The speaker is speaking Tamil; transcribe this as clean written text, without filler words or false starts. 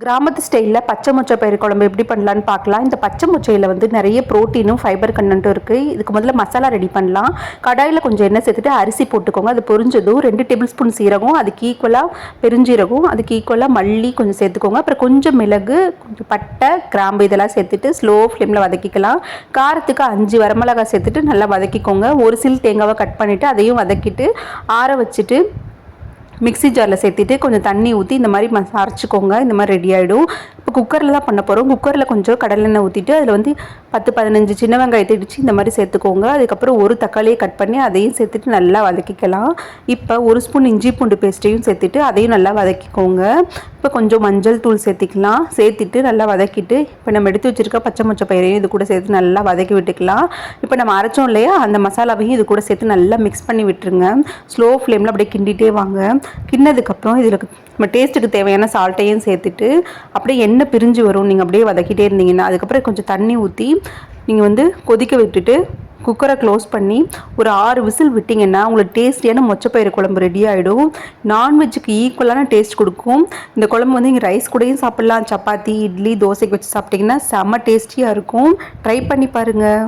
கிராமத்து ஸ்டைலில் பச்சை மொச்சை பயிறு குழம்பு எப்படி பண்ணலான்னு பார்க்கலாம். இந்த பச்சை மொச்சையில் வந்து நிறைய ப்ரோட்டீனும் ஃபைபர் கண்டென்ட்டும் இருக்குது. இதுக்கு முதல்ல மசாலா ரெடி பண்ணலாம். கடாயில் கொஞ்சம் எண்ணெய் சேர்த்துட்டு அரிசி போட்டுக்கோங்க. அது பொரிஞ்சதும் 2 டேபிள் ஸ்பூன் சீரகம், அதுக்கு ஈக்குவலாக பெருஞ்சீரகம், அதுக்கு ஈக்குவலாக மல்லி கொஞ்சம் சேர்த்துக்கோங்க. அப்புறம் கொஞ்சம் மிளகு, கொஞ்சம் பட்டை, கிராம்பு இதெல்லாம் சேர்த்துட்டு ஸ்லோ ஃப்ளேமில் வதக்கிக்கலாம். காரத்துக்கு 5 வரமிளகாய் சேர்த்துட்டு நல்லா வதக்கிக்கோங்க. ஒரு சில் தேங்காவை கட் பண்ணிவிட்டு அதையும் வதக்கிட்டு ஆற வச்சுட்டு மிக்ஸி ஜாரில் சேர்த்துட்டு கொஞ்சம் தண்ணி ஊற்றி இந்த மாதிரி அரைச்சிக்கோங்க. இந்த மாதிரி ரெடி ஆகிடும். இப்போ குக்கரில் தான் பண்ண போகிறோம். குக்கரில் கொஞ்சம் கடலெண்ணெய் ஊற்றிட்டு அதில் வந்து 10-15 சின்ன வெங்காயத்தை இடித்து இந்த மாதிரி சேர்த்துக்கோங்க. அதுக்கப்புறம் ஒரு தக்காளியை கட் பண்ணி அதையும் சேர்த்துட்டு நல்லா வதக்கிக்கலாம். இப்போ 1 ஸ்பூன் இஞ்சி பூண்டு பேஸ்ட்டையும் சேர்த்துட்டு அதையும் நல்லா வதக்கிக்கோங்க. இப்போ கொஞ்சம் மஞ்சள் தூள் சேர்த்திக்கலாம். சேர்த்துட்டு நல்லா வதக்கிட்டு இப்போ நம்ம எடுத்து வச்சுருக்க பச்சை மொச்சை பயிரையும் இது கூட சேர்த்து நல்லா வதக்கி விட்டுக்கலாம். இப்போ நம்ம அரைச்சோம் இல்லையா, அந்த மசாலாவையும் இது கூட சேர்த்து நல்லா மிக்ஸ் பண்ணி விட்டுருங்க. ஸ்லோ ஃப்ளேமில் அப்படியே கிண்டிகிட்டே வாங்க. கிண்ணதுக்கப்புறம் இதில் நம்ம டேஸ்ட்டுக்கு தேவையான சால்ட்டையும் சேர்த்துட்டு அப்படியே எண்ணெய் பிரிஞ்சு வரும். நீங்கள் அப்படியே வதக்கிட்டே இருந்தீங்கன்னா அதுக்கப்புறம் கொஞ்சம் தண்ணி ஊற்றி நீங்கள் வந்து கொதிக்க விட்டுட்டு குக்கரை க்ளோஸ் பண்ணி ஒரு 6 விசில் விட்டிங்கன்னா உங்களுக்கு டேஸ்டியான மொச்சப்பயிறு குழம்பு ரெடி ஆகிடும். நான்வெஜ்ஜுக்கு ஈக்குவலான டேஸ்ட் கொடுக்கும். இந்த குழம்பு வந்து நீங்கள் ரைஸ் கூடயும் சாப்பிட்லாம், சப்பாத்தி, இட்லி, தோசைக்கு வச்சு சாப்பிட்டிங்கன்னா செம்ம டேஸ்டியாக இருக்கும். ட்ரை பண்ணி பாருங்கள்.